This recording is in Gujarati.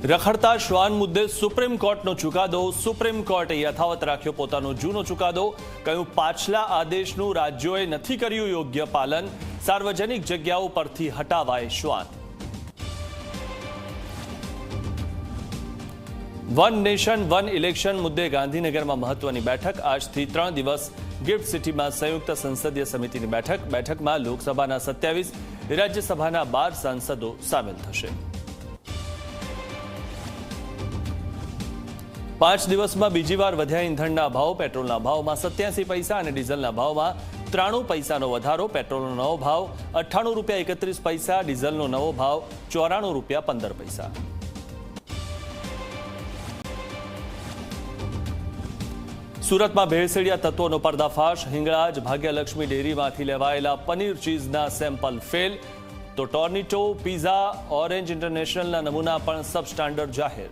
રખડતા શ્વાન મુદ્દે સુપ્રીમ કોર્ટનો ચુકાદો. સુપ્રીમ કોર્ટે યથાવત રાખ્યો પોતાનો જૂનો ચુકાદો. કહ્યું પાછલા આદેશનું રાજ્યોએ નથી કર્યું યોગ્ય પાલન. સાર્વજનિક જગ્યાઓ પરથી હટાવાય શ્વાન. વન નેશન વન ઇલેક્શન મુદ્દે ગાંધીનગરમાં મહત્વની બેઠક. આજથી 3 દિવસ ગિફ્ટ સિટીમાં સંયુક્ત સંસદીય સમિતિની બેઠક. બેઠકમાં લોકસભાના 27, રાજ્યસભાના 12 સાંસદો સામેલ થશે. 5 દિવસમાં બીજી વાર વધ્યા ઈંધણના ભાવ. પેટ્રોલના ભાવમાં 87 પૈસા અને ડીઝલના ભાવમાં 93 પૈસાનો વધારો. પેટ્રોલનો નવો ભાવ ₹98.31, ડીઝલનો નવો ભાવ ₹94.15. સુરતમાં ભેળસેળિયા તત્વોનો પર્દાફાશ. હિંગળાજ ભાગ્યલક્ષ્મી ડેરીમાંથી લેવાયેલા પનીર ચીઝના સેમ્પલ ફેલ. તો ટોર્નિટો, પીઝા, ઓરેન્જ ઇન્ટરનેશનલના નમૂના પણ સબસ્ટાન્ડર્ડ જાહેર.